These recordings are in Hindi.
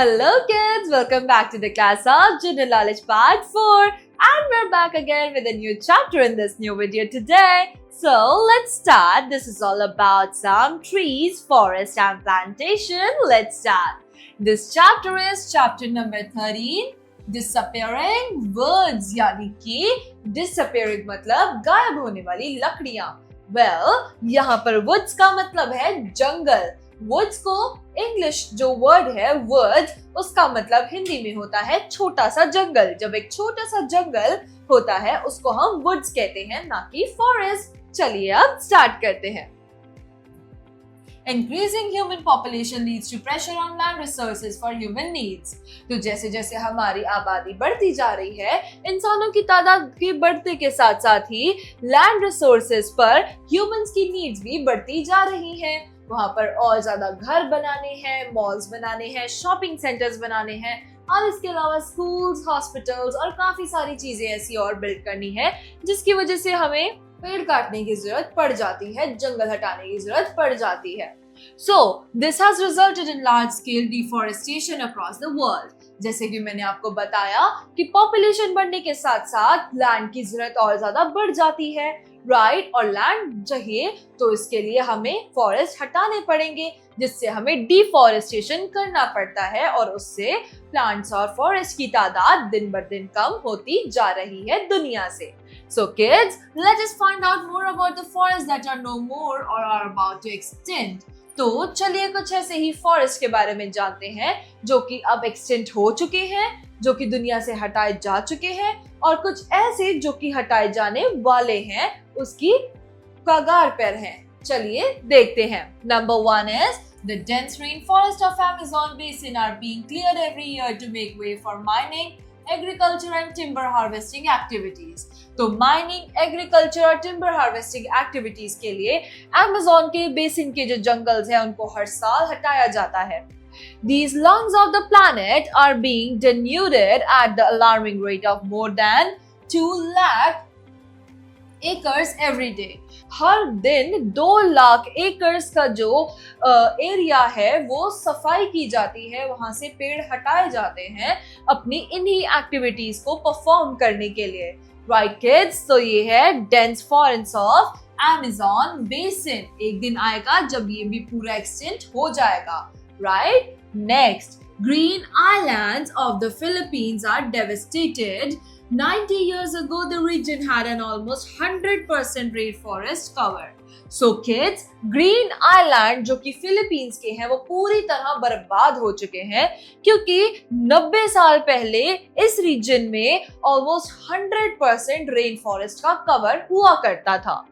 Hello kids, welcome back to the class of General Knowledge Part 4 and we're back again with a new chapter in this new video today. So let's start. This is all about some trees, forest and plantation. Let's start. This chapter is chapter number 13, Disappearing Woods, यानी कि disappearing मतलब गायब होने वाली लकड़ियां. Well, यहाँ पर woods का मतलब है जंगल. वुड्स को इंग्लिश जो वर्ड है वुड्स, उसका मतलब हिंदी में होता है छोटा सा जंगल. जब एक छोटा सा जंगल होता है उसको हम वुड्स कहते हैं, ना कि फॉरेस्ट. चलिए अब स्टार्ट करते हैं. Increasing human population leads to pressure on land resources for human needs. तो जैसे जैसे हमारी आबादी बढ़ती जा रही है, इंसानों की तादाद के बढ़ते के साथ साथ ही लैंड रिसोर्सेज पर ह्यूमंस की नीड्स भी बढ़ती जा रही हैं. वहाँ पर और ज्यादा घर बनाने हैं, मॉल्स बनाने हैं, शॉपिंग सेंटर्स बनाने हैं और इसके अलावा स्कूल्स, हॉस्पिटल्स और काफी सारी चीजें ऐसी और बिल्ड करनी है, जिसकी वजह से हमें पेड़ काटने की जरूरत पड़ जाती है, जंगल हटाने की जरूरत पड़ जाती है. So, this has resulted in large-scale deforestation across the world. जैसे कि मैंने आपको बताया कि पॉपुलेशन बढ़ने के साथ साथ लैंड की जरूरत और ज्यादा बढ़ जाती है, राइट? और लैंड चाहिए तो इसके लिए हमें फॉरेस्ट हटाने पड़ेंगे, जिससे हमें डिफॉरेस्टेशन करना पड़ता है और उससे प्लांट्स और फॉरेस्ट की तादाद दिन ब दिन कम होती जा रही है दुनिया से. So kids, let us find out more about the forests that are no more or are about to extinct. तो चलिए कुछ ऐसे ही फॉरेस्ट के बारे में जानते हैं जो कि अब एक्सटेंट हो चुके हैं, जो कि दुनिया से हटाए जा चुके हैं, और कुछ ऐसे जो कि हटाए जाने वाले हैं, उसकी कगार पर हैं. चलिए देखते हैं. Number 1 is the dense rainforest of Amazon basin are being cleared every year to make way for mining, agriculture and timber harvesting activities. तो माइनिंग, एग्रीकल्चर और टिम्बर हार्वेस्टिंग एक्टिविटीज के लिए अमेज़न के बेसिन के जो जंगल्स हैं उनको हर साल हटाया जाता है. These lungs of the planet are being denuded at the alarming rate of more than 2 lakh acres every day. हर दिन 2 लाख एकर्स का जो एरिया है वो सफाई की जाती है, वहां से पेड़ हटाए जाते हैं अपनी इन्हीं एक्टिविटीज को परफॉर्म करने के लिए. राइट किड्स, तो ये है dense forest of Amazon basin. एक दिन आएगा जब ये भी पूरा एक्सटेंट हो जाएगा, right? Next, green islands of the Philippines are devastated. 90 years ago, the region had an almost 100% rainforest cover. So kids, green island जो कि फिलीपींस के हैं वो पूरी तरह बर्बाद हो चुके हैं, क्योंकि 90 साल पहले इस रीजन में ऑलमोस्ट 100% रेन फॉरेस्ट का कवर हुआ करता था.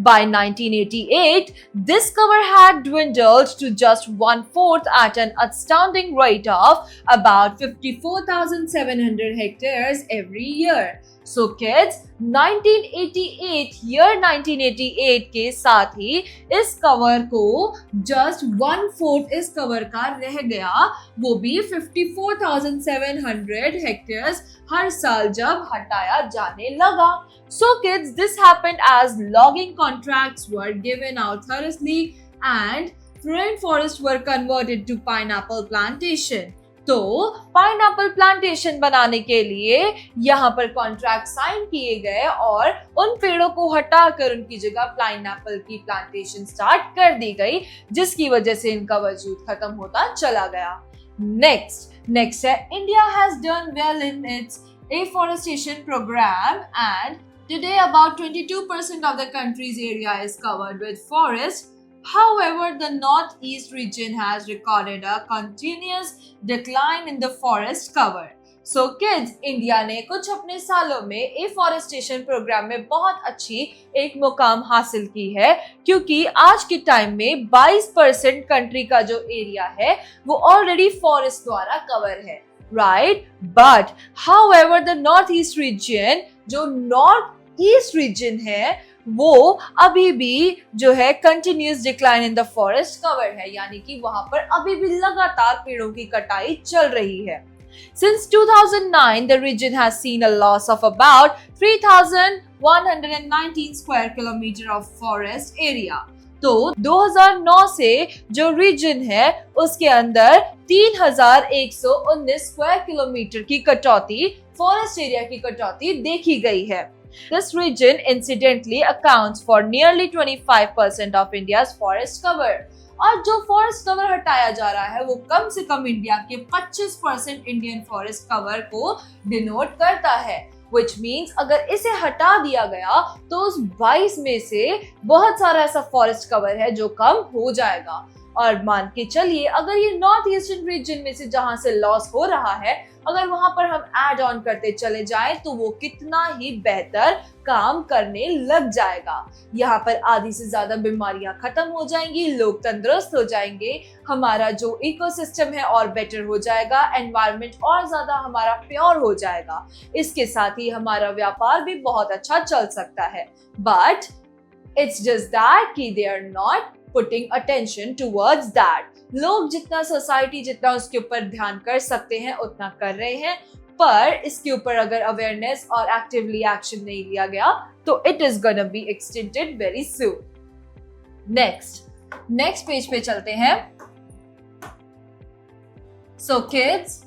By 1988, this cover had dwindled to just 1/4 at an astounding rate of about 54,700 hectares every year. So kids, 1988 के साथ ही इस कवर को जस्ट 1/4 इस कवर का रह गया, वो भी 54,700 हेक्टेयर्स हर साल जब हटाया जाने लगा. So kids, this happened as logging contracts were given out thoroughtly and rainforests were converted to pineapple plantation. तो पाइनएप्पल प्लांटेशन बनाने के लिए यहाँ पर कॉन्ट्रैक्ट साइन किए गए और उन पेड़ों को हटाकर उनकी जगह पाइनएप्पल की प्लांटेशन स्टार्ट कर दी गई, जिसकी वजह से इनका वजूद खत्म होता चला गया. नेक्स्ट है, India has done well in its afforestation programme and today about 22% of the country's area is covered with forest. However, the northeast region has recorded a continuous decline in the forest cover. So kids, India ने कुछ अपने सालों में एफॉरेस्टेशन प्रोग्राम में बहुत अच्छी एक मुकाम हासिल की है, क्योंकि आज के टाइम में 22% कंट्री का जो एरिया है वो ऑलरेडी फॉरेस्ट द्वारा कवर है, right? But however the north east region, जो नॉर्थ ईस्ट रीजन है वो अभी भी जो है continuous decline in the forest cover है, यानी कि वहां पर अभी भी लगातार पेड़ों की कटाई चल रही है. Since 2009, the region has seen a loss of about 3,119 square kilometer of forest area. तो 2009 से जो रीजन है उसके अंदर 3119 स्क्वायर किलोमीटर की कटौती, फॉरेस्ट एरिया की कटौती देखी गई है। This region incidentally accounts for nearly 25% of India's forest cover. और जो फॉरेस्ट कवर हटाया जा रहा है वो कम से कम इंडिया के 25% इंडियन फॉरेस्ट कवर को डिनोट करता है। Which means अगर इसे हटा दिया गया तो उस 22 में से बहुत सारा ऐसा फॉरेस्ट कवर है जो कम हो जाएगा। और मान के चलिए अगर ये नॉर्थ ईस्टर्न रीजन में से जहां से लॉस हो रहा है, अगर वहां पर हम ऐड ऑन करते चले जाएं तो वो कितना ही बेहतर काम करने लग जाएगा। यहाँ पर आधी से ज्यादा बीमारियां खत्म हो जाएंगी, लोग तंदुरुस्त हो जाएंगे, हमारा जो इकोसिस्टम है और बेटर हो जाएगा, एनवायरनमेंट और ज्यादा हमारा प्योर हो जाएगा। इसके साथ ही हमारा व्यापार भी बहुत अच्छा चल सकता है। बट इट्स जस्ट दैट कि they are not putting attention towards that. लोग जितना, सोसाइटी जितना उसके ऊपर ध्यान कर सकते हैं उतना कर रहे हैं, पर इसके ऊपर अगर अवेयरनेस और एक्टिवली एक्शन नहीं लिया गया तो it is gonna be extincted very soon. Next page पे चलते हैं। So kids,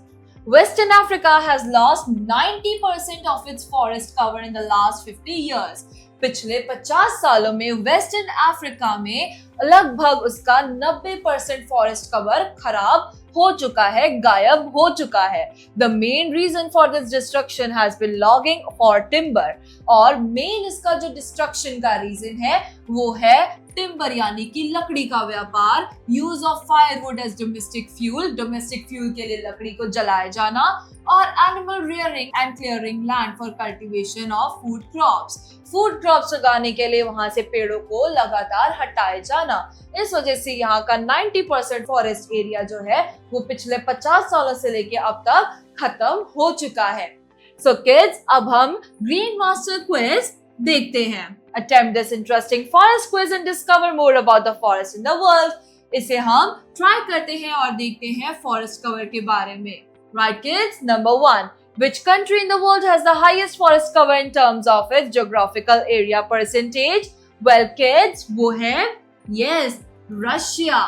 Western Africa has lost 90% of its forest cover in the last 50 years. पिछले 50 सालों में वेस्टर्न अफ्रीका में लगभग उसका 90% फॉरेस्ट कवर खराब हो चुका है, गायब हो चुका है। The main reason for this destruction has been logging for timber. और मेन इसका जो डिस्ट्रक्शन का रीजन है वो है टिम्बर यानी कि लकड़ी का व्यापार, use of firewood as domestic fuel के लिए लकड़ी को जलाया जाना, और animal rearing and clearing land for cultivation of food crops उगाने के लिए वहां से पेड़ों को लगातार हटाए जाना। इस वजह से यहाँ का 90% फॉरेस्ट एरिया जो है वो पिछले 50 सालों से लेके अब तक खत्म हो चुका है। सो किड्स, अब हम ग्रीन मास्टर क्विज देखते हैं। Attempt this interesting forest quiz and discover more about the forest in the world. इसे हम ट्राई करते हैं और देखते हैं फॉरेस्ट कवर के बारे में। Right kids? Number 1. Which country in the world has the highest forest cover in terms of its geographical area percentage? Well kids, वो है yes, Russia.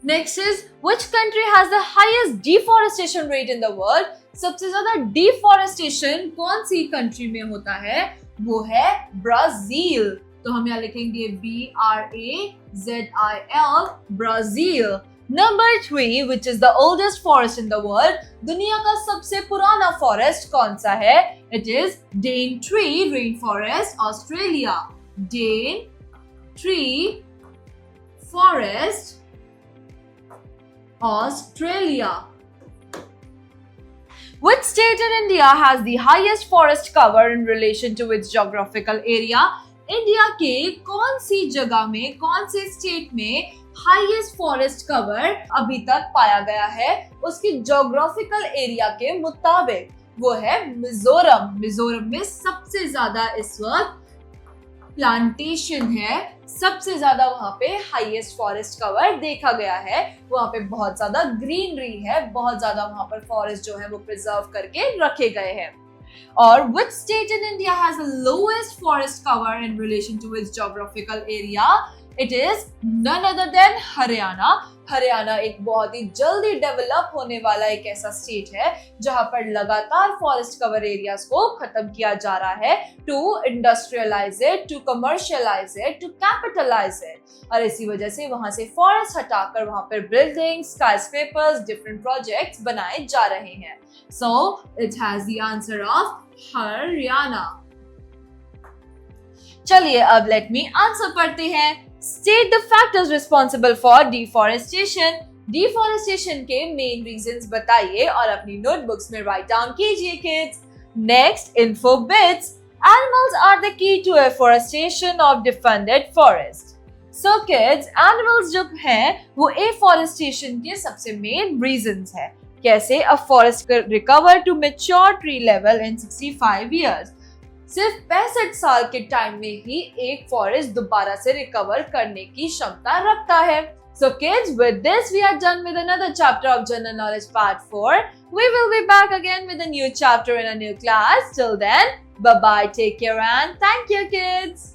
Next is, which country has the highest deforestation rate in the world? सबसे ज्यादा डिफॉरेस्टेशन कौन सी कंट्री में होता है? वो है ब्राजील। तो हम यहाँ लिखेंगे BRAZIL, Brazil. Number 3, which is the oldest forest in the world? दुनिया का सबसे पुराना फॉरेस्ट कौन सा है? It is Dane Tree Rainforest, Australia. Dane Tree Forest, Australia. Which state in India has the highest forest cover in relation to its geographical area? India के कौन सी जगह में, कौन से स्टेट में हाईएस्ट फॉरेस्ट कवर अभी तक पाया गया है उसकी ज्योग्राफिकल एरिया के मुताबिक? वो है मिजोरम। मिजोरम में सबसे ज्यादा इस वक्त प्लांटेशन है, सबसे ज्यादा वहां पे हाईएस्ट फॉरेस्ट कवर देखा गया है। वहां पे बहुत ज्यादा ग्रीनरी है, बहुत ज्यादा वहां पर फॉरेस्ट जो है वो प्रिजर्व करके रखे गए हैं। और which state in India has the lowest forest cover in relation to its geographical area? It is none other than Haryana. Haryana एक बहुत ही जल्दी डेवलप होने वाला एक ऐसा स्टेट है जहां पर लगातार फॉरेस्ट कवर एरियाज को खत्म किया जा रहा है, to industrialise it, to commercialise it, to capitalise it. और इसी वजह से वहां से फॉरेस्ट हटाकर वहां पर बिल्डिंग्स, स्काईस्क्रेपर्स, डिफरेंट प्रोजेक्ट्स बनाए जा रहे हैं। So it has the answer of Haryana. चलिए अब लेट मी आंसर पढ़ते हैं। State the factors responsible for deforestation. Deforestation के main reasons बताइए और अपनी notebooks में write down कीजिए kids. Next, info bits. Animals are the key to afforestation of defended forest. So kids, animals जो हैं वो afforestation के सबसे main reasons हैं। कैसे? A forest recover to mature tree level in 65 years. सिर्फ 65 साल के टाइम में ही एक फॉरेस्ट दोबारा से रिकवर करने की क्षमता रखता है। So kids, with this we are done with another chapter of General Knowledge Part 4. We will be back again with a new chapter in a new class. Till then, bye bye, take care and thank you kids.